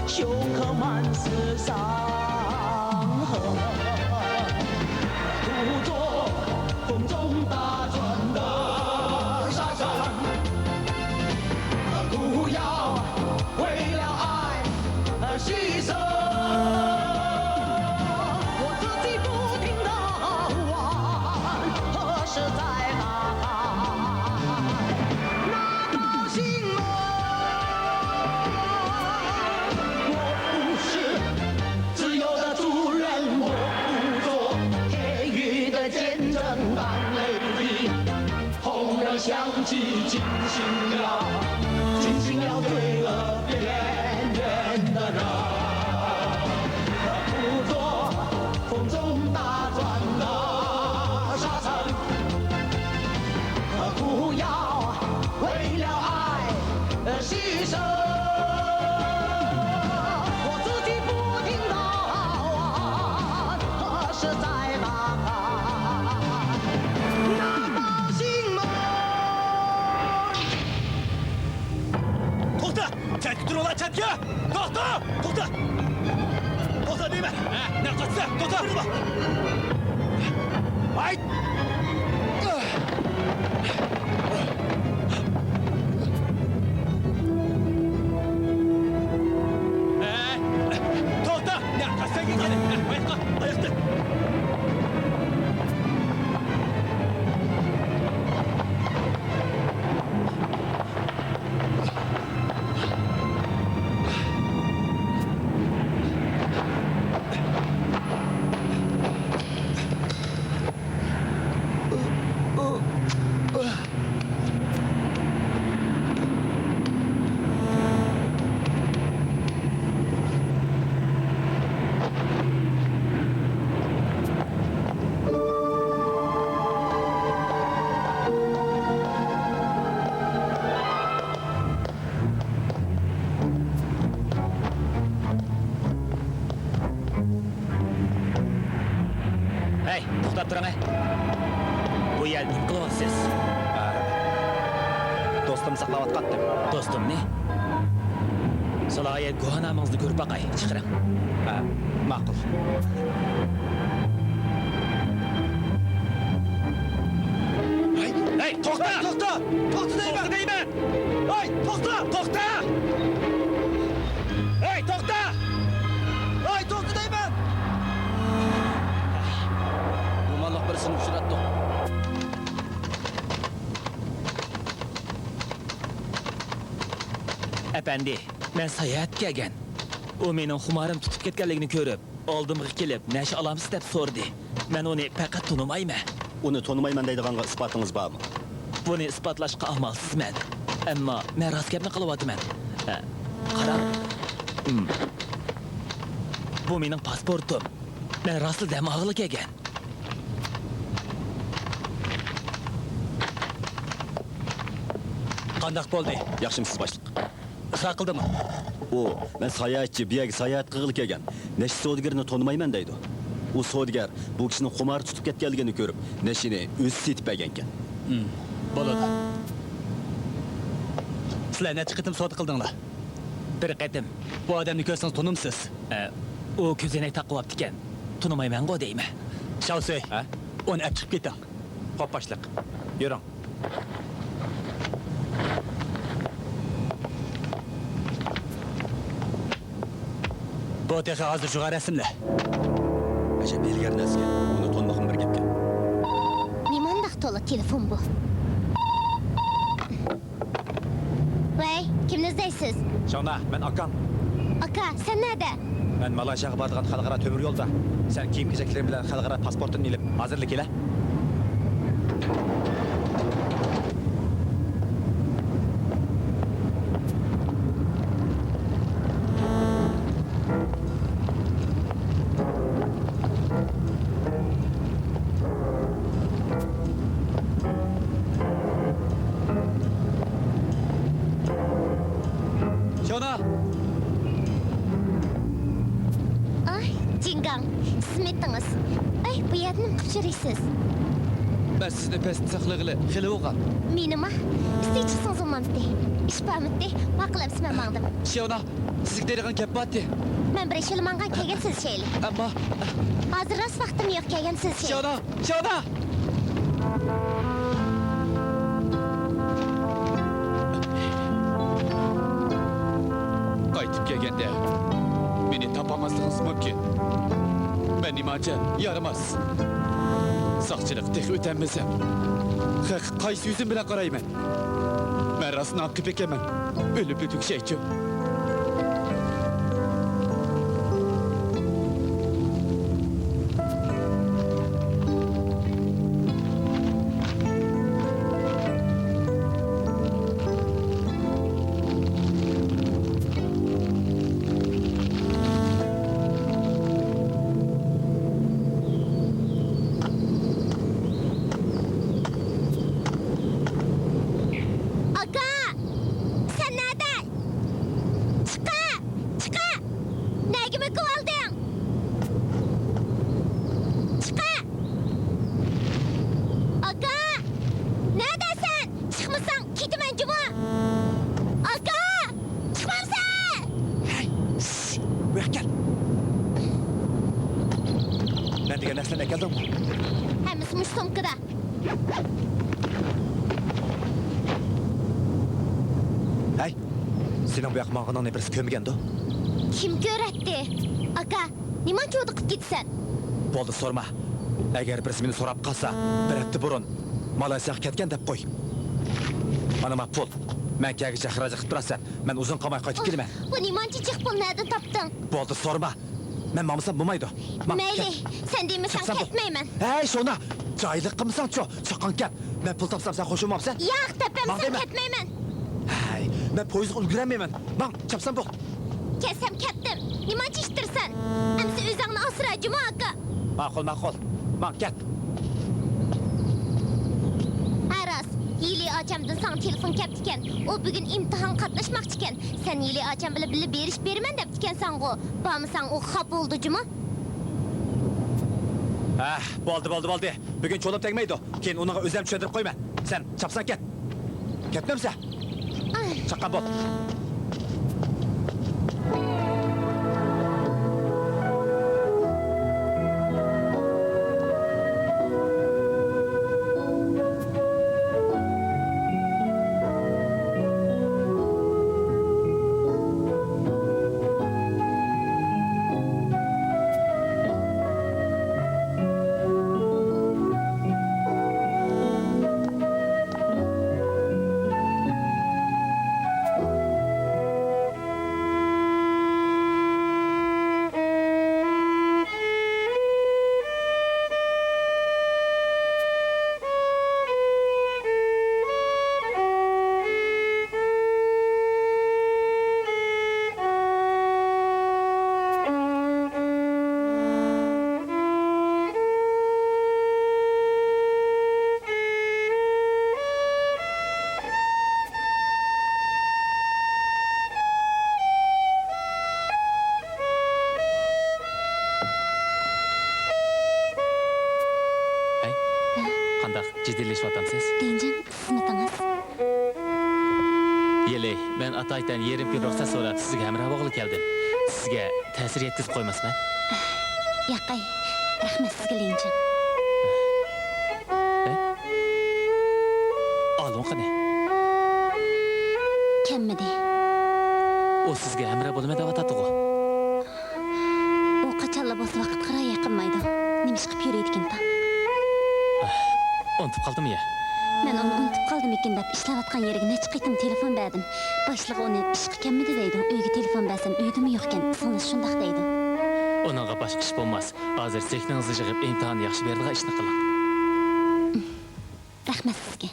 休克满是伤痕。独坐风中打转的沙滩，不要为了爱而牺牲。我自己不停地问，何时再打开那道心门？我不是自由的主人，我不做天宇的见证。当泪滴轰然响起，惊醒了罪恶边缘的人。不做风中打转的沙尘，不要为了爱而牺牲。我自己不停地问，何时再打开那道心门？To'xta! Chakib turinglar, chapga! To'xta! To'xta deyman! Na qochsa, to'xta! Ayt! To'xta! Na qochsa ketadi. Oyoqda. Hey, to'xtab turing. Bu yerda nima qilyapsiz? Do'stim saqlayotgandim. Do'stimni? Salohiyat guvohnomangizni ko'rib boqay, chiqiring. Ma'qul. Hey, to'xta! To'xta deyman! Hey, to'xta! Hey, to'xta! Hey, to'xta deyman! Gumonliq birisini uchratdik. Efendi, men sayohat kelgan. U mening xumorim tutib ketganligini ko'rib, oldimga kelib, "Nash olamiz?" deb so'rdi. Men uni faqat tonimayman. Uni tonimayman deydigan isbotingiz bormi? Buni isbotlashga amalsizman. Ammo men rost gapni qilyapman. Qarang. Bu mening pasportim. Men rostida damog'li kelgan. Qandaq bo'ldi? Yaxshimisiz boshliq? Isroq qildimi? U, men sayohatchi, bu yerga sayohat qilg'ili kelgan. Nesh savdogarni tonimayman deydi. U savdogar bu kishining xumor tutib ketganligini ko'rib, neshini o'zi setib bergan ekan. Bo'ladi. Sizlar necha qitim savdo qildinglar? Bir qitim. Bu odamni ko'rsangiz tunimsiz. U ko'zoynak taqib ekan. Tunimayman-ku deyman. Shavsoy, uni olib chiqib keting. Xo'p, boshliq. Yuring. Bu texa hozir shu rasmlar. Ajab ilgari narsa. Uni tonmoqim bir gapga. Nimandaq to'la telefon bu? Voy, kimni izlaysiz? Shona, men akam. Aka, sen nerede? Men Malayziyaga boradigan xalqaro temir yo'lda. Sen kiyim-kechaklaring bilan xalqaro pasportini ilib, hozirlik ela. Shona! Ay, Jingang, siz mi ettiniz? Ay, bu yerni nima qilib yurasiz? Ben sizni pesni saqlag'ili xili bo'lgan. Menimi? Sizga chiqsangiz bo'lmamdi. Ish bormidi. Maqlamsiz men mangdim. Shona, sizga deydigan gap bordi. Men bir ish ilmangan kelgansiz sheyli. Ammo Hozir rost vaqtim yo'q kelgansiz sheyli. Shona. Qaytib kelganda meni topamazsınız mümkün. Ben nimacha yaramaz. Saqchilik tek o'tanmasam. Qaysi yuzim bilan qarayman? Men rostni olib kepekaman. O'lib o'tib shaychi. Aga! Sen nereden? Çıka! Çıka! Neyimi kovaldın? Çıka! Aga! Neredesin? Çıkmasan gitmen cuma! Aga! Çıkmamsan! Buraya gel. Ben degan narsalarga keldim. Hemisi muş somkada. Hey, senin bu yakmağından birisi kömgende. Kim göretti? Aga, niman çoğuduk gitsen? Bo'ldi sorma. Agar birisi meni so'rab qolsa, bir hafta burun Malayziyaga ketgan deb qo'y. Mana ma pul. Men kagicha xaraj qilib turasan. Men uzun qolmay qaytib kelaman. Bu niman çiçek pul nereden taptın? Bo'ldi sorma. Men mamsam bo'lmaydi. Meyli, sen demesen ketmeymen. Hey Shona, joylik qilmasan-chu, chaqon ket. Men pul topsam sen qo'shilmabsan? Yo'q, tepemsen Mağdayman. ketmeymen. Hey, men poyizga ulgurmayman. Bak, chapsam bo'l. Ketsem kettim. Niman çiştirsen? Hemisi özüngni asra cuma aga. Ma'qul. Bak, ket. Aras, Yili acamdan sana telefon keptiken. O bugün imtihan katlaşmakçıken. Sen Yili acam bile bile beriş berimen deptiken sen o. Bağımsan o hap oldu cuma. Ah, bo'ldi. Bugun cho'lib tegmaydi. Keyin uni o'zim tushuntirib qo'yman. Sen chapsan ket. Ketmamsa? Ay, Chaqqan bo'l. Jiddiylashyapsiz? deyince sınıtınız. Yeli, men ataydan yerim bir ruxsat so'rab sizga hamroh keldim. Sizga ta'sir yetkazib qo'ymasman. Yaqay, rahmat sizga deyince. Olim qani? Kemmidi. O sizga hamroh bo'lmay davatadi-ku. O qachonla bo'lsa vaqt qara yaqinmaydi. Nima ish qilib yuraydigan ta? Unutib qoldimmi ya? Men uni unutib qoldim ekan deb ishlayotgan yeriga necha qitim telefon berdim. Boshlig'i uni ishga kelmidi deydi. Uyga telefon bersam uydami yo'q ekan. Singiz shundoq deydi. Onunğa boshqa ish bo'lmas. Hozir sekningizni yig'ib imtihonni yaxshi berdigan ishni qiling. Rahmat sizga.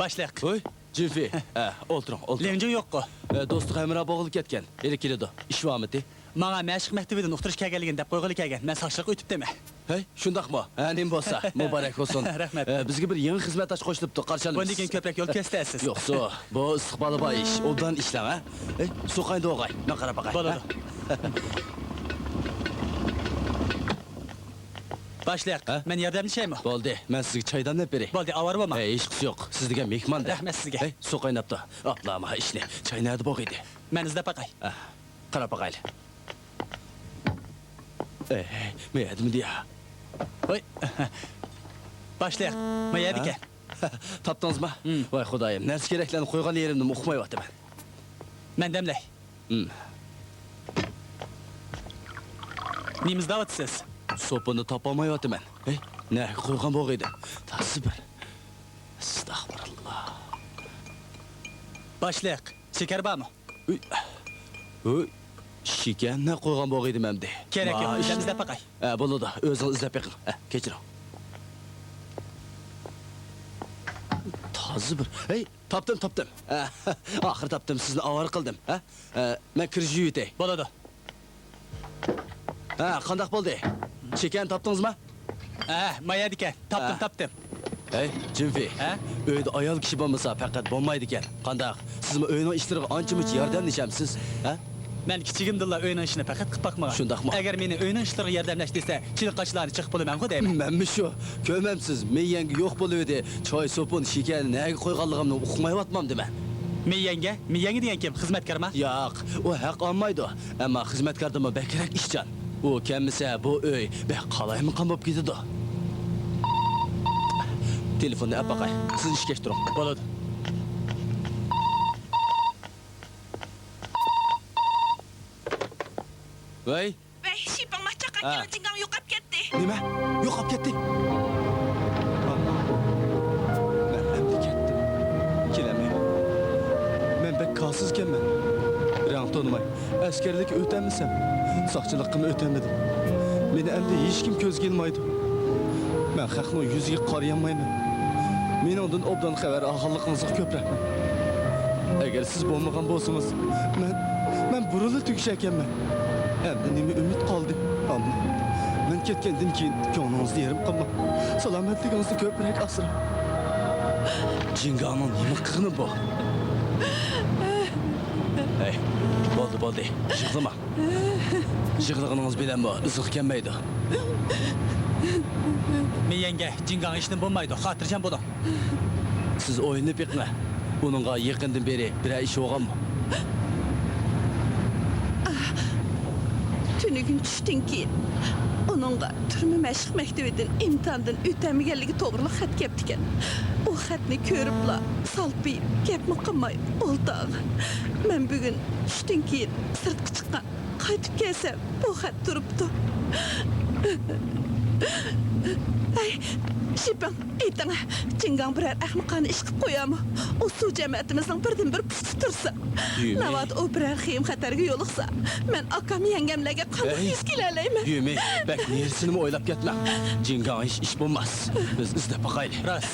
Başlayaq. Oy, Cilfi. O'tiring. Lemjin yo'q-ku. Do'sti hamroh bo'g'ilib ketgan. Beri keladi. Ish vomiti. Menga mashq maktabidan o'qitirish kelganligini deb qo'yg'ili kelgan. Men saqchilik o'tib dema. Hey, şundaq mı? Nim bolsa, mübarek olsun. Rahmet. Bizge bir yeni hizmet aç qoşuluptu, qarşalımız. Bundan keyin ko'proq yo'l kesasiz. Yo'q, su. Bu istiqboli bor ish. Obdan ishlang, ha? Hey, su qayda o'g'ay? Men qarab baqay. Bo'ladi. Başlayak. Ha? Men yordamlashaymi? Bo'ldi. Men sizga choydan deb beray. Bo'ldi, avara bo'lma. Hey, ish qisi yo'q. Siz degan mehmon. Rahmat sizga. Hey, su qaynapti. Aplama ishni. Choy nerda bo'g'iydi? Men izlab baqay. Qarab baqayli. Hey, men yedim deya. Voy. Başlayak. Men yedik. Tapdingizmi? Voy xudoyim, narsa keraklarni qo'ygan yerimni uqmayapman. Men demlay. Nimiz da'vatsiz? Sopini topolmayapman. Hey, ne qo'ygan bo'g'iydi? Tasbir. Astag'firulloh. Başlayak. Şeker bormi? Uy, shikanni qo'ygan bo'g'iydi menda. Kerak yo'q. Ishimiz izlab baqay. Bo'ladi, o'zingiz izlab beqing. Kechiring. Tasbir. Hey, topdim. Oxir topdim, sizni avor qildim, ha? Men kirib yutay. Bo'ladi. Qandaq bo'ldi? Shikan topdingizmi? Men yedik. Tapdim. Hey, Jinfi. Ha? Uyda ayol kishi bo'lmasa faqat bo'lmaydi ekan. Qandaq? Sizmi uyning ishlariga ancha-muncha yordamlashamsiz, ha? Men kichigimdilla o'yin ishini faqat qilib baqmagan. Shundaqmi? Agar meni o'yin ishlariga yordamlash desa, chilik qachlarni chiqib bo'laman-ku deyman. Menmi shu? Ko'rmamsiz, men yangi yo'q bo'luvdi. Choy, sopun, shikan nega qo'yganligimni uqmayotmam man. Men degan kim? Xizmatkormi? Yo'q, u haq olmaydi. Ammo xizmatkordimi bakrak ishchan. U kelmasa bu uy bek qalaymi qamab ketadi. Telefonni apaqay. Siz ishga turing. Bo'ladi. Voy, Weh, Shipang mah cakap kira jinggang yukap ketdi. nima? Yo'qolib ketdi. Men endi ketdim. Kelamayman. Men bek qalsiz ekanman. Rang tanimay, askarlik o'tamisam, soqchilikni o'tamadim. Meni endi hech kim ko'zga ilmaydi. Men xalqning yuziga qarayamayman. Men ondan obdan xabar olganligingizni ko'p rahmat. Agar siz bo'lmagan bo'lsangiz, men burilib tugishakanman. Endi nima umid qoldi? Ammo men ketgandan keyin ko'nglingizni yerim qilma. Salomatligingizni ko'proq asrang. Jinganing nima qilgani bu? Hey, bo'ldi. Yig'lama. Yig'laganingiz bilan bu iziq kelmaydi. Men yenge jingang ishni bo'lmaydi. Xotirjam bo'ling. Siz o'yinni biqma. Uningga yaqindan beri bir ish bo'lganmi? Tünügün düşdün ki, onunla türmü məşq məktəbindən imtihandan ötəməyənligi toğruluq xət kepdiken. O xətni körübla, salpıyıb, gepmi qılmay, oldu ağa. Mən bugün düşdün ki, sırtqı çıqqan, qaytıp gelsem, bu xət durubdu. Ay, Şipang, eytana, Jingang birer ahmaqani iş qıb qoyamı? O su cəmiyyətimizin birdən bir pis tutursa, Düyme. Navad o birer xeyim xətərgə yoluqsa, mən akam yengemləgə qanlı Ey. yüz kilələyim. Yumi, bak neresini mi oylap gitme. Jingan iş bulmaz. Biz izlep bakaylı. Ras.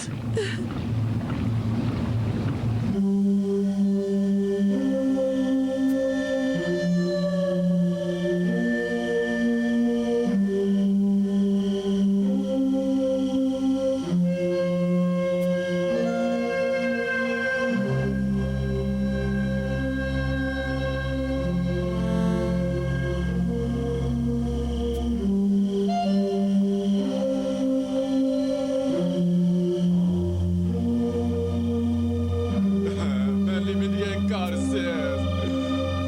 Belli diyen karsız.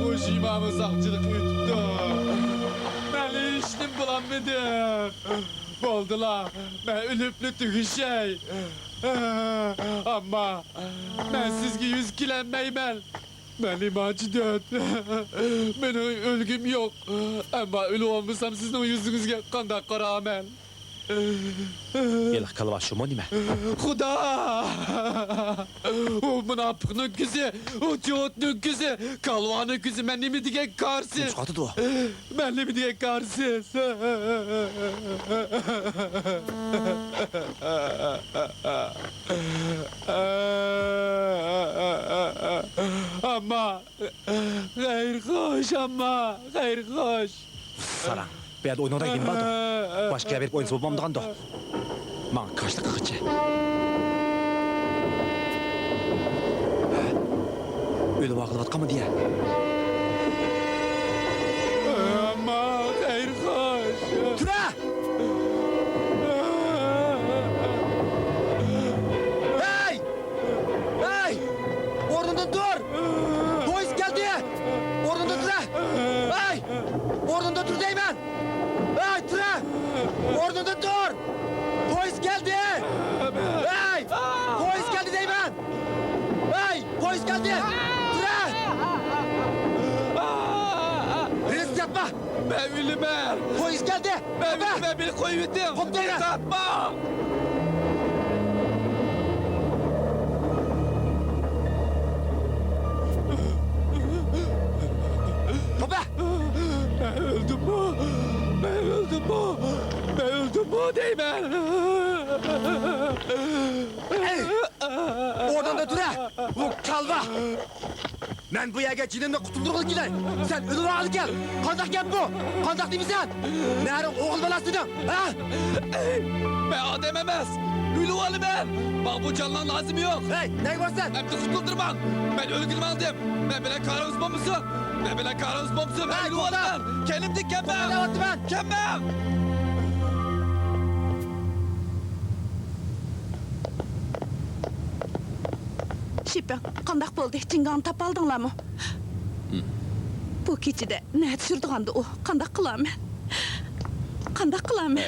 Koşimamı sakçılık ütüdü. Beni işlim bulamadım. Oldular. Ben ölüplü tügüşey. Ama ben sizgi yüz kilenmeymen. Ben imacı dört. Benim ölgüm yok. Ama ölü olmasam sizin yüzünüzge kandak karamel. Yela kalva şu mu nime? Xuda! O münafıqның күзі, o тиотның күзі, kalvanın күзі, mən nemi degan karsiz. Çıkardı da o. Mən nemi degan karsiz. Ama, xeyr xoş ama, xeyr xoş. Sana. Bu yerda o'ynaydigan kim bo'ldi? Boshqa berib o'ynasa bo'lmamdiganda. Menga qashliq qilchi. O'lib og'layotganmi deya. Ama hayır hoş. Tura! Hey! Hey! O'rningda tur! Poyezd keldi! O'rningda tur! Hey! O'rningda tur deyman! Hey, Tura! O'rningda tur! Poyezd keldi! Hey! Poyezd keldi deyman! Hey! Poyezd keldi! Tura! Risk yapma! Ben bilmem. Poyezd geldi! Ben bilmem. Beni koyuverdim. Hop deyre! Satma. Hopa! Ben öldüm bu. Ben öldüm bu. Ben öldüm bu değil ben. Hey! Oradan da dur ha! Bu kalva! Ben bu yerge cinimle kurtuldurgul gidey! Sen ölü ağlı gel! Kandak gel bu! Kandak değil mi sen? Nerede oğul belasıydın? Ha? Ben adam emez. Ülüvalı ben. Bak bu canlan lazım yok. Hey! Ne var sen? Hem de kurtuldurmam. Ben ölgülmezdim. Ben bile kara uzmanmışsın. Ben bile kara uzmanmışsın. Hey, Ben ülüvalı kurtar! ben. Kendimdik Ne kemmem. yaptı ben? Kemmem. Şipen, qandaq boldu? Cinganı tap aldыңlarmı? Bu keçide ne düşürdüğandı o? Qandaq qılam ben? Qandaq qılam ben?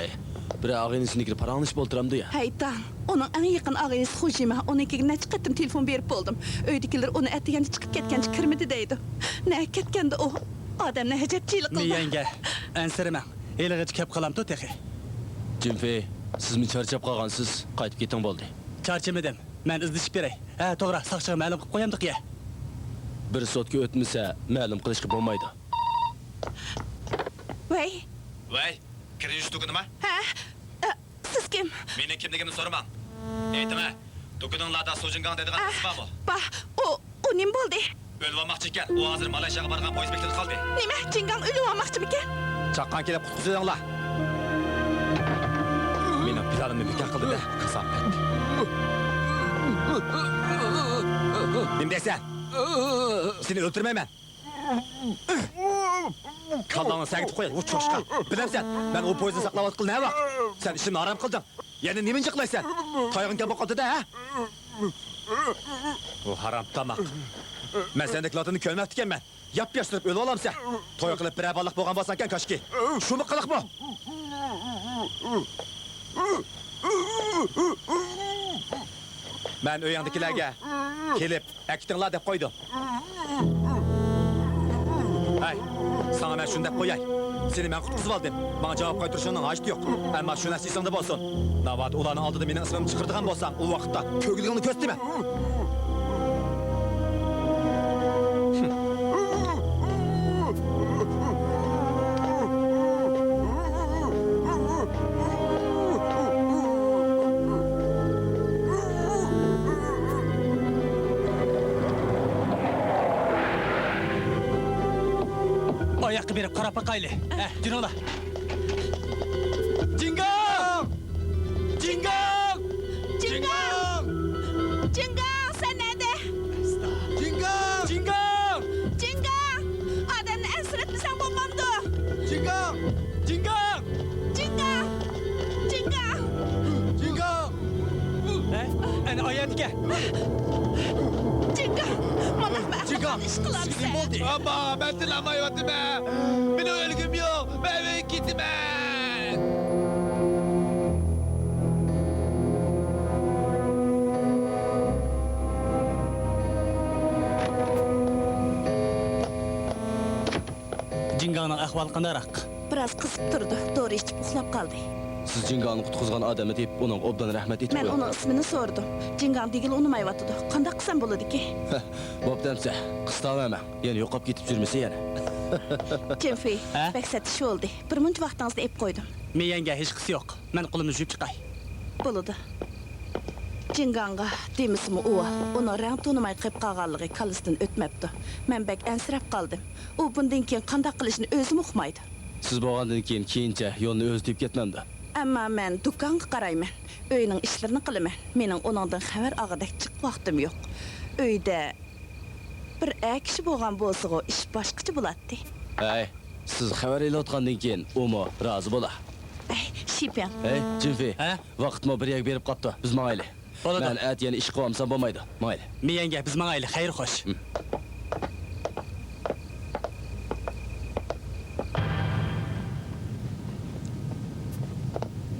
Bir ağaynısını girip paranlış bolturamdı ya. Haytan, onun en yakın ağayısı Hujima, onunki ne çıkarttım telefon verip buldum. Öydekiler onu ettiğince çıkıp ketkenci kirmedi deydi. Ne ketkendi o? Adam ne hecetçilik kıldı. Miyenge, ensirime. Eliğici kep kalam tut eki. Cimfey, siz mi çarçap qalgansız, qaytib ketin boldu. Çarçımedim. Ben izdişip berey. Ha, toğra, sakçığı ma'lum qilib qo'yamdik ya. Bir sotga o'tmasa, ma'lum qilishga bo'lmaydi. Vay, Vay! Kiriş tukunuma? ha? Siz kim? Meni kimligimni so'ramang. Aytma, tukuninglarda Sojingan deydigan qiz bormi? Bah, o nim boldu? O'lib olmoqchi ekan. U hozir Malayziyaga borgan poyezd bekatida qoldi. Nima, Cingan ölü olmakçı mı ki? Chaqqan kelib qutqizinglar. Meni planimni bekor qildi-da, kasofat. Nima deysan? Seni o'ltirmayman. Kallangni sagitib qo'y, u cho'shqa. Bilamsan, men u poyezdni saqlab otqil ne vaqt? Sen ishimni harom qilding. Yana niminchi qilaysan? Toyog'ing kelib qoldi-da, ha? Bu harom tamoq. Men sendek lotini ko'rmabdi ekanman. Yap-yosh turib o'lib olamsan. To'y qilib bir aballiq bo'lgan bo'lsan ekan koshki. Shuni qiliqmi? Men uyingdagilarga kelib, akitinglar deb qo'ydim. Hay, sana men shuni deb qo'yay. Seni men qutqizib oldim. Menga javob qaytarishingning hojati yo'q. Ammo shu narsa esingda bo'lsin. Navbat ularning oldida mening ismimni chiqardigan bo'lsam, u vaqtda ko'gligingni ko'rsatma. Oyoqqa berib qarab baqayli. Jin ola. Cingan! Cingan! Cingan! Cingan, sen nerede? Cingan! Cingan! Cingan! Adamını ensretmesen bulmamdı. Cingan! Cingan! Cingan! Cingan! Cingan! Ana oyatga. Cingan! Manaq ben Cingan! iş kılam sen. Ama ben dilemayıyordum be! Benim ölgüm yok! Ben eve gittim ben! Jinganning ahvoli qandaroq? Biraz kısıp durdu. Doğru içip uxlap kaldı. Siz Cinganı qutqizgan adamı deyip, onun obdan rahmet etib Ben qo'ying. onun ismini sordum. Cingan degil unumayvatıdı. Qandaq qısam boladı ki? Bo'pti, qistalama. Yana yo'qolib ketib yurmasa yana. Cemfey, Ha? beksat iş oldu. Bir munç vaqtınızda ep koydum. Miyenge hech qisi yo'q. Men qo'limni yuvib chiqay. Buludu. Cinganga demisimi uva. Onu rang tanımay qıp qalğanlığı kalısından ötmepti. Men bek ensirap qaldım. O bundan keyin qandaq qilishini özüm uqmaydı. Siz bo'lgandan keyincha yo'lni o'z deb ketmamdi. Ammo men do'konga qarayman. Uyning ishlarini qilaman. Mening uningdan xabar og'idak chiq vaqtim yo'q. Uyda bir kishi bo'lgan bo'lsa-ku, ish boshqacha bo'ladi. Hey, siz xabar elayotgandan keyin umo rozi bo'la. Ay, Shipen. Hey, Jinfi. Ha? Vaqtmo bir yak berib qopti. Biz mangayli. Bo'ladi. Men at yana ish qilsam bo'lmaydi. Mayli. Miyanga biz mangayli, xayr xo'sh.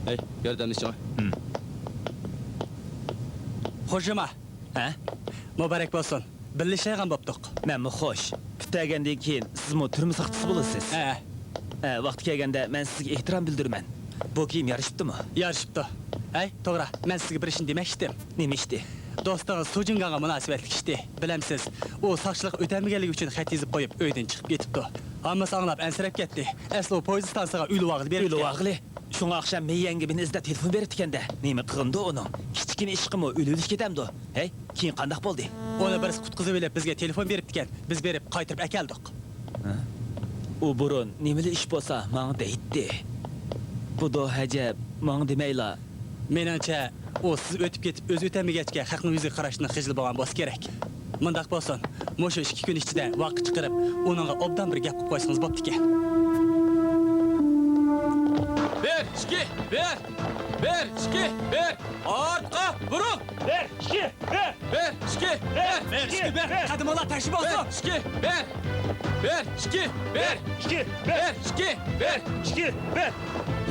Hey, yordamlashing. Xo'jama. Ha? Muborak bo'lsin. Birlashgan bo'ptiq. Menmi xo'sh. Kutagandan keyin sizmi turmush saqchisi bo'lasiz. Ha, Vaqti kelganda men sizga ehtirom bildiraman. Bu kiyim yarashibdimi? yarashibdi. Ay, to'g'ri. Men sizga bir ishni demoqchidim. Nima ishdi? Do'stingiz Sujinganga munosabatli ishdi. Bilamsiz, u soqchilik o'tamaganligi uchun xat yozib qo'yib uydan chiqib ketibdi. Hammasi anglab ansirab ketdi. Aslo poyezd stansiyasiga uyluvag'il berib. Uyluvag'ili. Şuna akşam meyyangi beni izlep telefon berip dikende. Neymi kığındı onun? Kichkine ishqimi ölülük ketemdi. Hey, keyin qandaq bo'ldi? Onu birisi qutqizib elib bizga telefon berib dikan. Biz berib qaytirib akeldik. U burun nemeli ish bo'lsa, manga deydi. Bu da hajab, manga demayla. Menimcha, u siz o'tib ketib o'zi o'tamagachga haqning yuziga qarashni xijil bo'lgan bo'lsa kerak. Mundaq bo'lsin, mushu 2 kun ichida vaqt chiqarib, uningga obdan bir gap qilib qo'ysangiz bo'pti ekan. Bir, iki, bir, iki, bir. Arka, vurun. Bir, iki, bir. Qadimolar tashib Bir, olsin. iki, bir.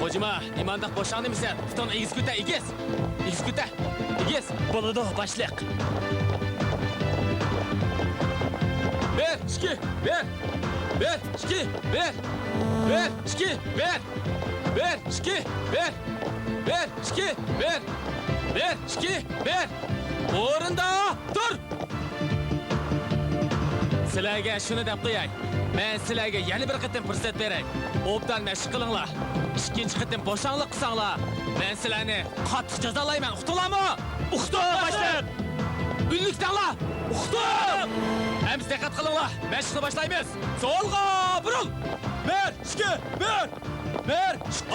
Hocama, nimandaq boşandı mısın? Tutan igizgüte, igiz. Boludu başlık. Bir, iki, bir. Orunda dur. Sizlarga shuni deb qo'yay. Men sizlarga yana bir qatim fursat beray. Obdan mashq qilinglar. Ikkinchi qatim bo'shanglik qilsanglar, men sizlarni qattiq jazolayman. Uqtilarmi? Uqti boshlayib. Ünlükdanglar. Uqtim. Hamiz diqqat qilinglar. Mashqni boshlaymiz. So'lga buril. Bir, ikki, bir.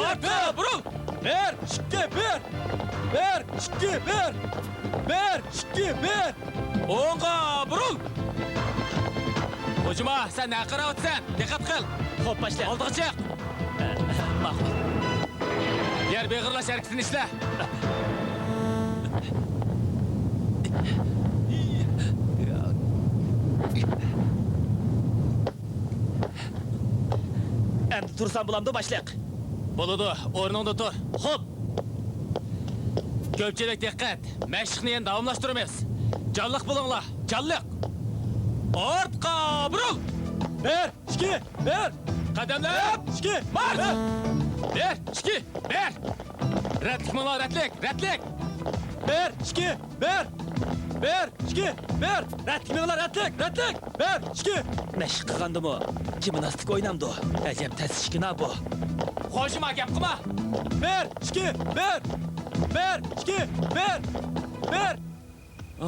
Orqa buril. Bir, ikki, bir. O'ngga buril. Hocama, sen ne qarayapsan? Diqqat qil. Xo'p, başla. Oldiga chiq. Ma'qul. Yer beg'irlash harakatini ishla. Endi tursam bulamda başlayaq. Bo'ladi, o'rningda tur. Xo'p. Ko'pchilik diqqat. Mashqni endi davomlashtiramiz. Jonliq bo'linglar. Jonliq. Ortqa buril. Bir, ikki, bir. Qadamlar. Ikki, marш. Bir, ikki, bir. Ratlik mana, ratlik. Bir, ikki, bir. Ratlik mana, ratlik. Bir, ikki. Mashq qilgandimi? Gimnastik o'ynamdi. Ajab tasishkina bu. Ho'jima gap qilma. Bir, ikki, bir.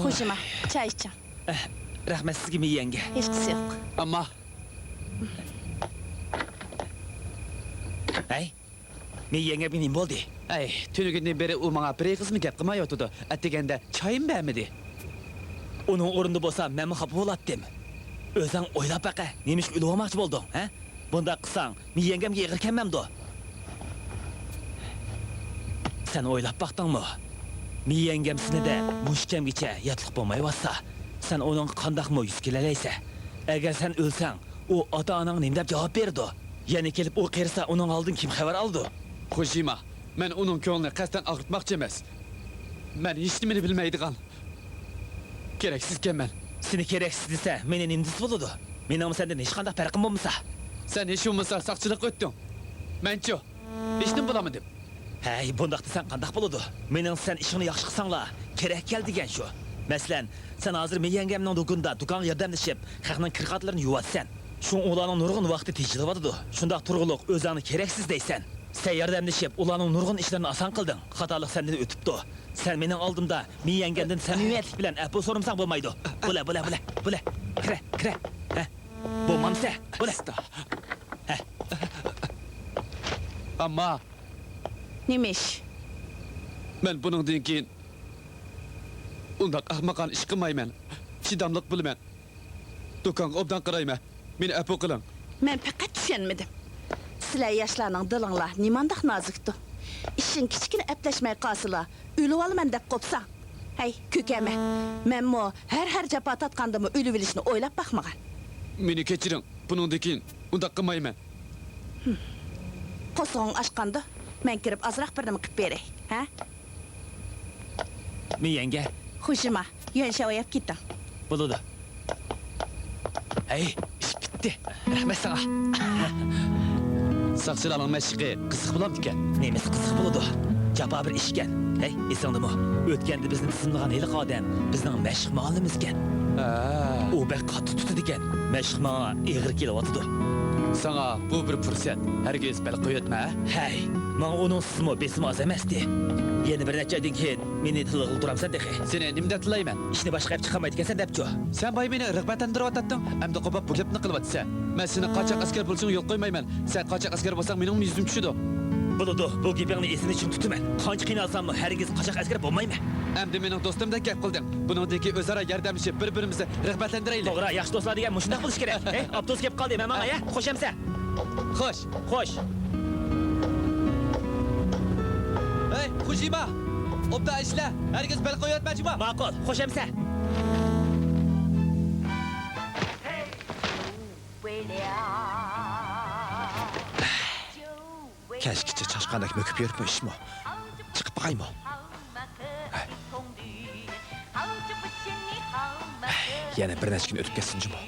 Xo'jama, choy iching. Rahmat sizga miyanga. Hech qisi yo'q. Amma Hey, miyanga benim bo'ldi. ay, tunigidan beri u menga bir qizmi gap qilmayotdi. Atdeganda choyim bermidi. Onun o'rnida bo'lsam, men xafa bo'latdim. O'zing o'ylab baqa, nemish uylamoqchi bo'lding, ha? Bunda qilsang, miyangamga ig'ir kelmamdi. Sen o'ylab baqdingmi? Miyangam sinida mushkamgacha yatliq bo'lmayotsa, sen uning qandaqmi yuz kelalaysa, agar sen o'lsang, u ota-onang nima deb javob berdi? Yana kelib u qirsa, uning oldin kim xabar oldi? Hojima, men uning ko'nglini qasdan og'ritmoqchi emas. Men hech nimani bilmaydigan. Keraksiz ekanman. Seni keraksiz desa, meni nimdis bo'ladi? Mening sendan hech qanday farqim bo'lmasa. Sen hech bo'lmasa saqchilik o'tding. Menchi, hech nima bo'lamadim. Hey, bundaq desan qandaq bo'ladi? Mening sen ishingni yaxshi qilsanglar, kerak kel degan shu. Masalan, sen hozir men yangamning do'konda do'kon yordamlashib, xalqning kirqatlarini yuvatsan. Shu ularning nurg'un vaqti tejilyapti. Shundaq turg'uliq o'zingni keraksiz deysan. Sen yordamlashib, ularning nurg'un ishlarini oson qilding. Xatolik sendan o'tibdi. Sen mening oldimda men yangamdan samimiyatlik bilan afv so'ramsang bo'lmaydi. Bula. Kira. Ha? Bo'lmamsa, bula. Ama Nima ish? men buningdan keyin undaq ahmoqona ish qilmayman. Chidamliq bilaman. Do'konga obdan qarayman. Meni afu qiling. Men faqat tushunmadim. Sizlar yoshlarning dilinglar nimandaq nozikdi. Ishing kichkina aplashmay qolsila, o'lib olaman deb qopsan. Hey, ko'kama. Menmo har jafo tatqandimi o'lib olishni o'ylab baxmagan. Meni kechiring. Buningdan keyin undaq qilmayman. Qo'sog'ing ochqanda, men kirib azroq bir nima qilib beray, ha? Men yanga, Xushima, yonshavayib ketding. bo'ladi. Hey, ish bitdi. Rahmat sana. Saqchilarning mashqi qiziq bo'lardi ekan. Nemesi qiziq bo'ladi. Japa bir ish ekan. Hey, esingdimi? O'tganda bizni sindigan eliq odam bizning mashq muallimiz ekan. U bek qattiq tutadi ekan. Mashq menga ig'ir kelyapti. Sana bu bir fursat. Hargiz bel qo'yatma. Hey, men uning sizmi besimi oz emasdi. Yana bir nechadan keyin meni tilga o'tiramsan dexe. Seni nimda tilayman? Ishni boshqa qilib chiqamaydi ekansan debchi. Sen boy meni rag'batlantiryaptiding. Endi qo'pab bu gapni qilyapsan. Men seni qochoq askar bo'lishing yo'l qo'ymayman. Sen qochoq askar bo'lsang mening yuzim tushidi. Bo'ladi, bu gapingni esini uchun tutaman. Qancha qiynalsammi, hargiz qochoq askar bo'lmayman. Endi mening do'stimdek gap qilding. Buningdagi o'zaro yordamlashib bir-birimizni rag'batlantiraylik. To'g'ri, yaxshi do'stlar degan mushundaq bo'lish kerak. Hey, avtobus kelib qoldi, men menga, qo'shamsa. Xo'sh. Xo'sh. Hey, Xushima. Obda ishla. Hargiz bel qo'yatma. Ma'qul, qo'shamsa. Kashkicha chashqandak möküp yuribmi ishmi? Chiqib boqaymi? Yana bir necha kun o'tib ketsin juma.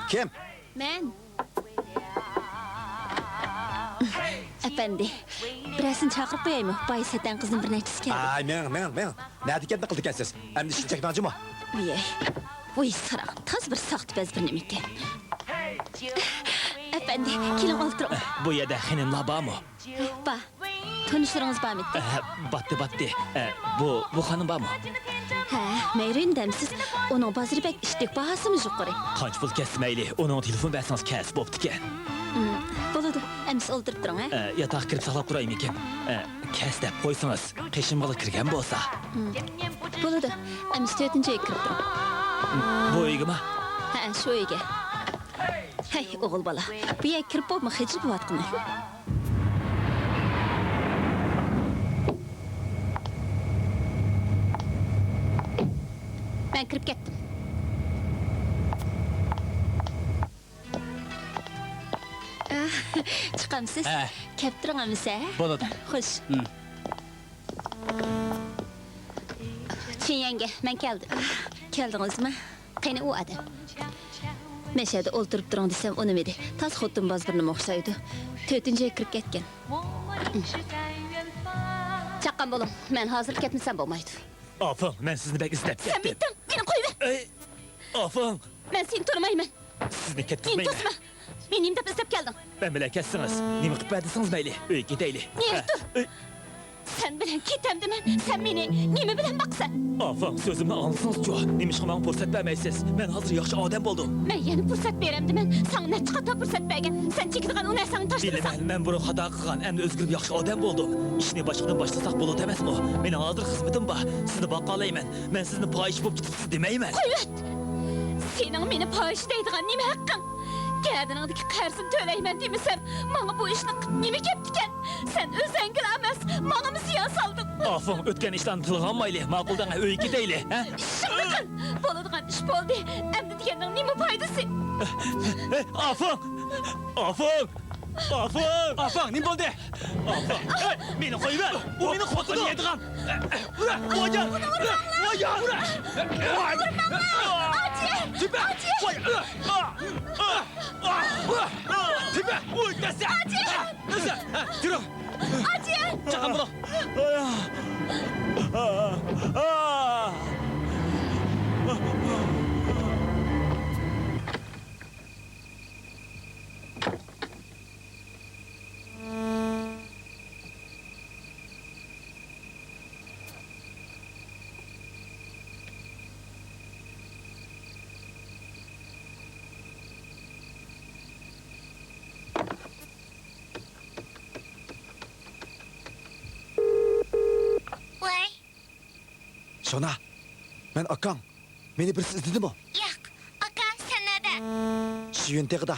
Kim? Men. Efendi, birazını chaqirib qo'yaymi? Boy setan qizning bir nechasi keldi. Ay, men. Nada ketdi qildi ekansiz? Endi ishni cheknojimi? Voy. Voy saraq, taz bir saxtbaz bir nima ekan. Efendi, keling o'tiring. Bu yerda xonimlar bormi? Ba. Tanishlaringiz bormi? Batti. Bu xonim bormi? Ha, mayrin demsiz. Uning bozoribek ishlik bahasimi yuqori. Qancha pul kesmayli, uning telefon bersangiz kas bo'pti ekan. Bo'ladi, emas o'ldirib turing, ha? Yotoq kirib saqlab turaymi ekan. Kas deb qo'ysangiz, qishin bola kirgan bo'lsa. Bo'ladi, emas 4-oyga kirib turing. Bu uygami? Ha, shu uyga. Hey, o'g'il bola. Bu yerga kirib bo'lma, hijr bo'layotqini. Men kirib ketdim. Chiqamsiz? Kelib turingamiz, ha? Bo'ladi. Xush. Chin yanga, men keldim. Keldingizmi? Qani u odam? Mashada o'ltirib turing desam, unimidi. Tas xotin bozbirni o'xshaydi. 4-oyga kirib ketgan. Chaqqan bo'ling. Men hozir ketmasam bo'lmaydi. Afın, men sizni bek izlab Sen ketdim. bittin, meni qo'yib. Afın, Men seni tanımayman. sizni Meni kettirmayman. to'sma. Meni imdab izlab kelding. Ben bilan ketsiniz. Nima qilib berdisingiz mayli? Uyga ketaylik. Nerda? Sen bilan ketam deman. Sen meni nima bilan baqsan? Afın, sözümni anlasınız-ku. Nima qilmam fursat bermaysiz? Men hozir yaxshi odam bo'ldim. Men yana fursat beram deman. Sen necha qator fursat bergan? Sen chekadigan u narsani tashlasan. Bilaman, men buni xato qilgan, endi o'zgarib yaxshi odam bo'ldim. Ishni boshqadan boshlasak bo'ladi emasmi? Meni hozir xizmatim bor. Sizni boqalayman. Men sizni poyish bo'lib ketibsiz demayman. Qo'yvat. Sening meni poyish deydigan nima haqqing? Kadiningdagi qarzini to'layman demasam, menga bu ishni nima ketdikan? Sen o'zingga emas, menga ziyon solding. Afın, o'tgan ishdan tilg'anmayli. Ma'quldan uyga ketaylik, ha? Shunaqan bo'ladigan ish bo'ldi. Endi deganing nima foydasi? Afın! Afın, nima bo'ldi? Afın, meni qo'yib ber. U meni xotinim yedigan. Voygan! Tipe! Tipe! Uy, desa! Desa! Yürü! Çıkın bunu! Şona, ben Akan. Beni birisi izledi mi? Yo'q, aka, sen nada? Şu yönteğide.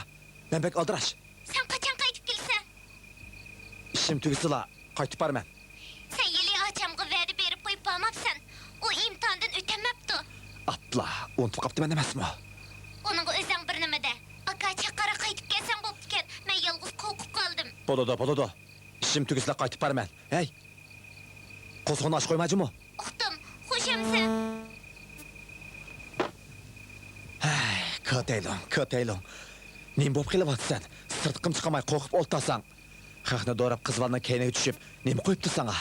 Ben bek aldıraş. Sen qachon qaytib kelsan? İşim tügüsüla kaytıp barman. Sen yili achamga va'da berib qo'yib bo'lmabsan. U imtihondan o'tamabdi. Atla, unutup kaptı ben demez mi? Onun o'zing bir nimada. Aka, chaqara qaytib kelsan bo'pti ekan. Men yolg'iz qo'rqib qoldim. Bolodo. İşim tügüsüla kaytıp barman. Hey! Kozğunu aç koymacı mı? Uqdim, xushimsan? Köteylon. Nim bop kılıp atsan, sırtkım çıkamay korkup oltasan. Xaqni doğrap kızvalına keyneye düşüp, nemi koyuptu sana?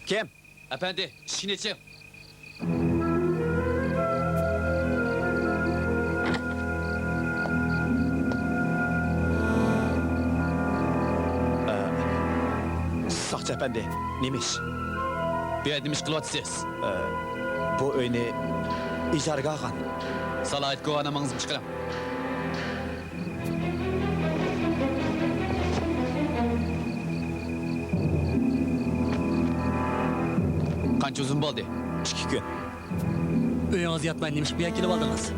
Kim? Efendi, şineçim. Sakçı efendi, neymiş? Bir edilmiş kılıvatsız. Bu öyni icarga algan. Salayet kovanamağınızı çıkarım. Qancha uzun bo'ldi? 2 gün. Uyingiz yatmay nemish bu yerga kelib oldingiz?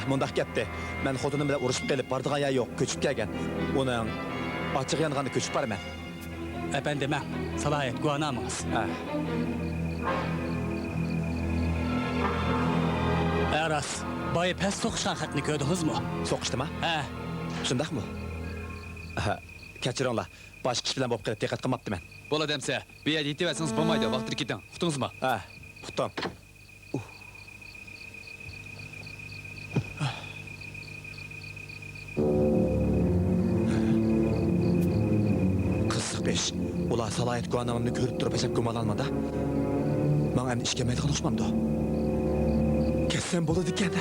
Mundaq gapdi. Men xotinim bilan urushib kelib, bardigan aya yo'q, ko'chib kelgan. Uning ochiq yong'ini ko'chib borman. Efendim, ben salohiyat guvohnamasiz. Aras, boya past so'qishgan haqni ko'rdingizmi? So'qishdimi? Ha, Shundaqmi? Kechiringlar. Boshqa ish bilan bo'lib qilib diqqat qilmabdiman. Bo'la demsa, bu yerda yetib bo'lmaydi, vaqtni keting. Uqdingizmi? Puxtam. Qiziq ish. Ular salohiyat guvohnamamni ko'rib turib hesab gumonlanmadi. Men endi ishga maydigan o'xshamamdi. Kessam bo'ladi ekan.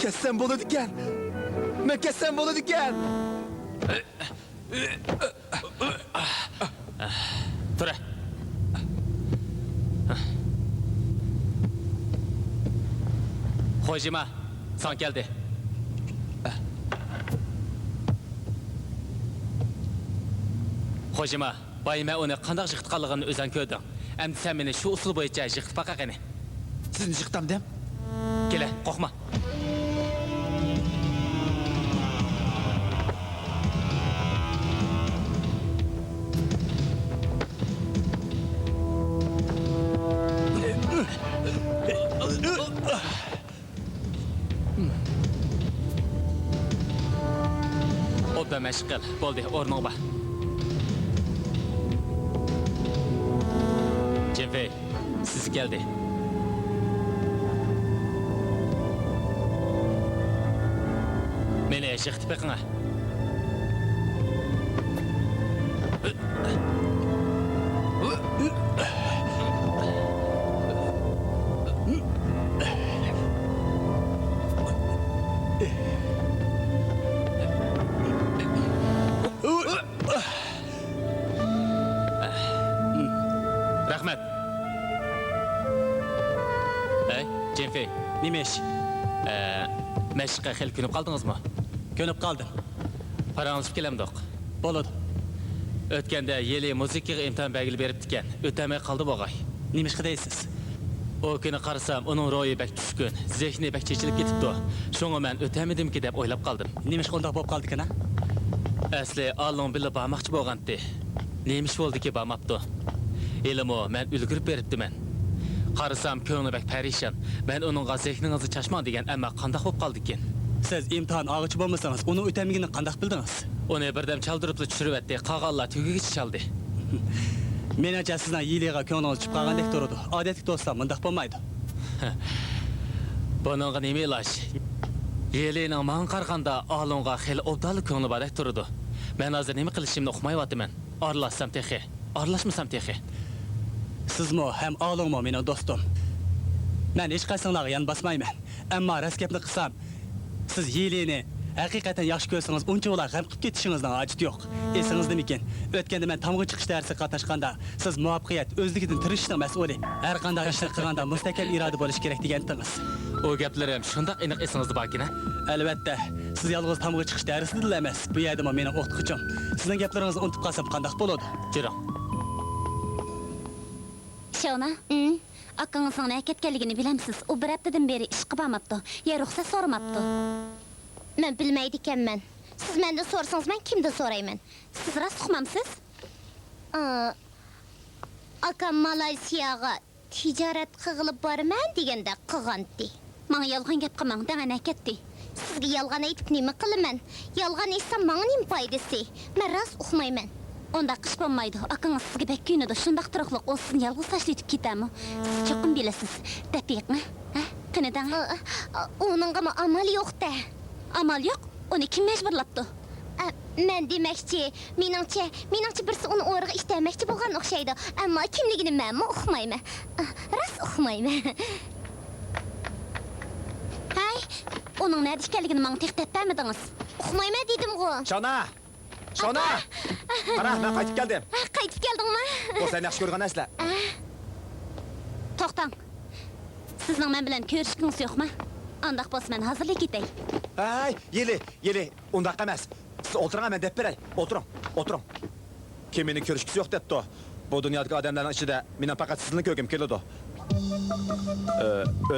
Kessam bo'ladi ekan. Men kessam bo'ladi ekan. Tura. Hojima, san keldi. Hojima, bayma uni qandaq jiqitqanligini o'zing ko'rding. Endi sen meni shu usul bo'yicha jiqitib baqa qani. Sizni jiqtam dem. Kela, qo'rqma. Obda mashq qil, bo'ldi, o'rning bor. Jenfey, siz keldi. Meni jiqitib beqinga. Rahmat. Hey, Jenfey, nima ish? mashqqa xil ko'nib qoldingizmi? Ko'nib qoldim. Parangiz kelamdiq. Bo'ladi. O'tganda yeli musiqaga imtihon belgili berib ekan. O'tamay qoldi bo'g'ay. Nima ish qidaysiz? O kuni qarasam, uning ro'yi bak tushkun, zehni bak chechilib ketibdi. Shunga men o'tamidimki deb o'ylab qoldim. Nima ish qoldiq bo'lib qoldi ekan? Asli Alloh bilib bormoqchi bo'lgandi. Nima ish bo'ldiki bormabdi. Elimo men ulgurib beribdiman. Qarasam ko'ngli bak parishon. Men uningga zehningizni chashmon degan, ammo qanday bo'lib qoldi ekan? Siz imtihon og'ichi bo'lmasangiz, uni o'tamligini qanday bildingiz? Uni birdan chaldirib tushirib etdi. Qog'onlar tugigicha chaldi. Menimcha sizdan yiliga ko'nglingiz chiqib qolgandek turadi. Odatli do'stlar bunday bo'lmaydi. Buningga nima iloj? Yelining man qarganda Allohga xil obdal ko'ngli bordek turadi. Men hozir nima qilishimni uqmayapman. Aralashsam texi, aralashmasam texi. Sizmi ham Allohmi mening do'stim. Men hech qaysinglarga yan basmayman. Ammo raskabni qilsam, siz yilini haqiqatan yaxshi ko'rsangiz, uncha ular g'am qilib ketishingizdan hojat yo'q. Esingizdamikin? O'tganda men tamg'i chiqish darsiga qatnashganda, siz muvaffaqiyat, o'zligidan tirishishning mas'uli. Har qanday ishni qilganda mustaqil iroda bo'lish kerak degandingiz. O gaplarim shundoq aniq esingizda borkina? Albatta, siz yolg'iz tamg'i chiqish darsida emas, bu yerda mening o'qituvchim. Sizning gaplaringizni unutib qolsam qanday bo'ladi? Jiring. Shona, akangizning nega ketganligini bilamsiz. U bir haftadan beri ish qilmabdi. Ya ruxsat so'ramabdi. Men bilmaydi ekanman. Siz mendan so'rasangiz, men kimdan so'rayman? Siz rost uqmamsiz? Akam Malayziyaga tijorat qilib borman deganda qilgandi. Menga yolg'on gap qilmang, degana ketdi. Sizga yolg'on aytib nima qilaman? Yolg'on aytsam menga nima foydasi? Men rost uqmayman. Onda qish bo'lmaydi. Akangiz sizga bek kuyunida shundaq turuqliq o sizni yolg'iz tashlaytib ketami? Siz cho'qim bilasiz. Daqiqmi? Ha? Qanidan? Uningga amal yo'q-da. Amal yo'q? Uni kim majburlabdi? Men demakchi, meningcha birisi uni o'g'riga ishtamoqchi bo'lgan o'xshaydi. Ammo kimligini men uqmayman. Rost uqmayman. Hay, uning nima ekanligini menga teqtab bermadingiz. Uqmayman dedim-ku. Shona! Shona! Qara, men qaytib keldim. Qaytib keldingmi? Bu sen yaxshi ko'rgan asla. To'xtang. Sizning men bilan ko'rishgingiz yo'qmi? Andaq bo'lsa men hozirlik ketay. Ay, yeli, undaq emas. Siz o'tiring, men deb beray. O'tiring. Kim meni ko'rishgisi yo'q debdi. Bu dunyodagi odamlarning ichida men faqat sizni ko'rgim keladi.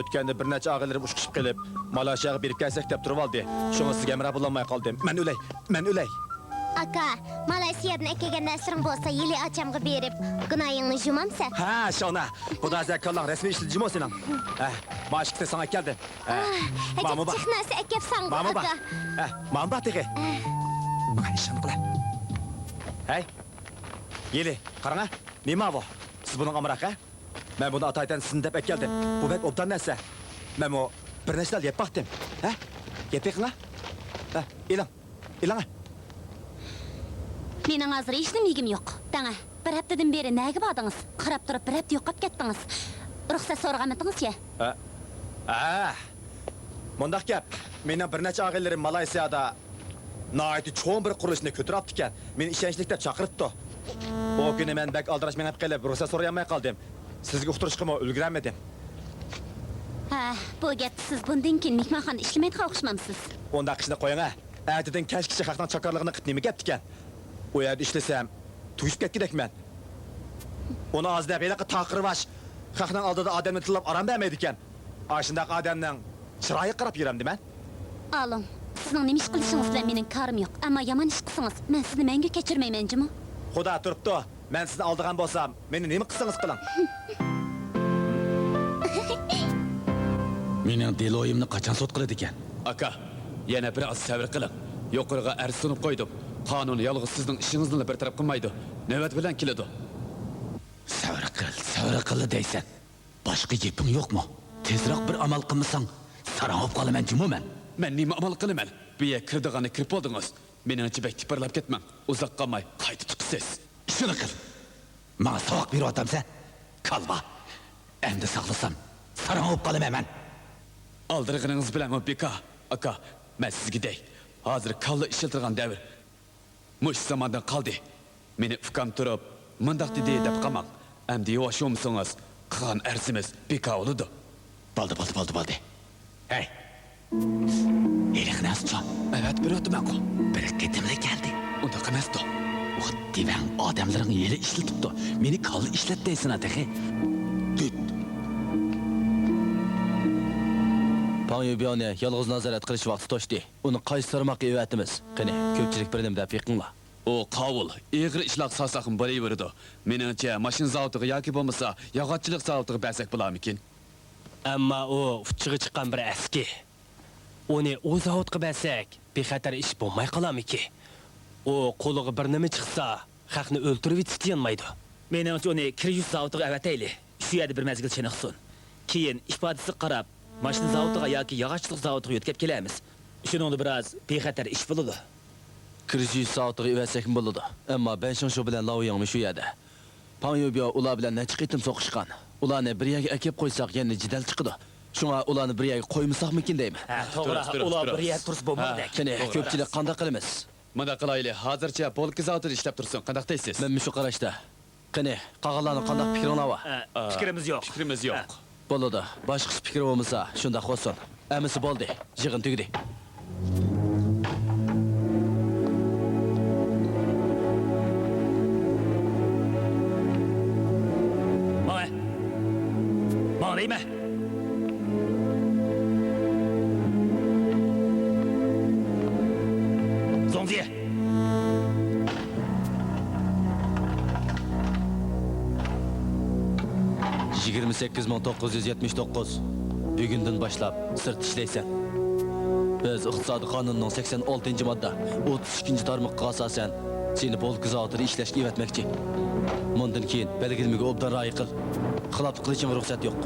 O'tganda bir necha og'ilarim ushqishib kelib, Malayziyaga berib kelsak deb turib oldi. Shunga sizga amra bo'lolmay qoldim. Men o'lay. Aka, Malayziyadan akaga nasring bo'lsa, yili achamga berib, gunoyingni yumamsa? Ha, Shona. Xudo zakalloh rasmiy ishni jimo sening. Mashqda sana keldim. Mama bak. Chiqnasi akapsan bu aka. Mama bak tege. Mana ishni qila. Hey. Yeli, qarang. Nima bu? Siz buni amraqa? Men buni ataydan sizin deb keldim. Bu bek obdan narsa. Men o bir narsa yeb baxdim. Ha? Yepiqla? Ha, ilang. Mening hozir hech nimagim yo'q. Dana, bir haftadan beri nega bordingiz? Qarab turib bir hafta yo'qolib ketdingiz. Ruxsat so'raganmidingiz-ya? Mundaq gap. Mening bir necha og'illarim Malayziyada noiti cho'ng bir qurilishni ko'taribdi ekan. Meni ishonchlik deb chaqiribdi. O kuni men bak aldirash menib qilib, ruxsat so'rayolmay qoldim. Sizga uqtirishga ulgurmadim. Ha, bu gap siz bundan keyin mehmonxonada ishlamaydigan o'xshamamsiz. Undaq ishni qo'ying-a. Aytidan kashkicha xalqning chakorligini qilib nima gap ekan? O yerda ishlasam, tug'ishib ketgidekman. Uni ozda belaqa taqirvash, xalqning oldida odamni tillab aram bermaydi ekan. Ashundaq odamning chiroyi qarab yuramdi men. Alım, sizning nima ish qilishingiz bilan mening karim yo'q. Ammo yomon ish qilsangiz, men sizni menga kechirmayman, jimi? Xudo turibdi. Men sizni oldigan bo'lsam, meni nima qilsangiz qiling. Mening deloyimni qachon sud qiladi ekan? Aka, yana bir oz sabr qiling. Yuqoriga arz sunib qo'ydim. Qonun yolg'iz sizning ishingizni bir taraf qilmaydi. Navbat bilan keladi. Savr qil deysan. Boshqa gaping yo'qmi? Tezroq bir amal qilmasang, sarang'ib qolaman jumuman. Men nima amal qilaman? Bu yer kirdig'ini kirib oldingiz. Meningcha bek tipirlab ketmang. Uzoq qolmay qaytib chiqsiz. Shuni qil. Menga savoq beryapsan. Kalba. Endi saqlasam, sarang'ib qolaman men. Aldirg'ingiz bilan beka. Aka, men sizga dey. Hozir kalla ishiltirgan davr. Mush zamondan qoldi. Meni ukam turib, mundaq dedi deb qamang. Endi yo'shomsangiz, qilgan arzimiz beka bo'ladi. Bo'ldi. Hey. Erixnasjon. Evet, bir o'tman qo. Bir ketimli keldi. Unda qamasdi. O divan odamlarning yeli ishlatibdi. Meni kalli ishlat deysin ataxi. Tut. Panyobiyoni yolg'iz nazorat qilish vaqti to'shdi. Uni qaysirmoq evatimiz. Qani, ko'pchilik bir nima deb yiqinglar. O qavul, ig'ir ishlar sasaqim bo'laverdi. Meningcha mashin zavodiga yoki bo'lmasa, yog'ochchilik zavodiga bersak bo'larmikin? Ammo u uchiga chiqqan bir aski. Uni o'z zavodga bersak, bexatar ish bo'lmay qolamiki. U qo'liga bir nima chiqsa, xalqni o'ltirib yetishmaydi. Meningcha uni kirish zavodiga avatayli. Shu yerda bir mazgil chiniqsin. Keyin ifodasi qarab, mashina zavodiga yoki yog'ochchilik zavodiga yetkazib kelamiz. Shuningda biroz bexatar ish bo'ladi. Kirish soatiga evatsak bo'ladi. Ammo ben shu bilan laviyangmi shu yerda. Panyobiyo ular bilan necha qitim so'qishgan. Ularni bir yerga akib qo'ysak, yana jidal chiqadi. Şuna ularni bir yerga qo'ymasaqmikin deyman. Ha, to'g'ri, Turib, ular turib. bir yer tursa bo'lmaydi. Qani, ko'pchilik qanday qilamiz? Mana qilayli, hozircha polk zavodida ishlab tursin. Qanday deysiz? Men shu qarashda. Qani, qog'onlarning qanday fikringlar bor? Fikrimiz yo'q. Fikrimiz yo'q. Bo'ladi. Boshqa fikr bo'lmasa, shunda qo'ysin. Amisi bo'ldi. Yig'in tugdi. Mana. Mana deymi? Zongzi. Yigirma 8.979 bugundan boshlab sirt ishlaysan. Biz iqtisodiy qonunning 86-modda 32-tarmoqqa asosan seni polk zavodida ishlashga evatmoqchi. Bundan keyin belgilimga obdan rioya qil. Xiloflik qilishing ruxsat yo'q.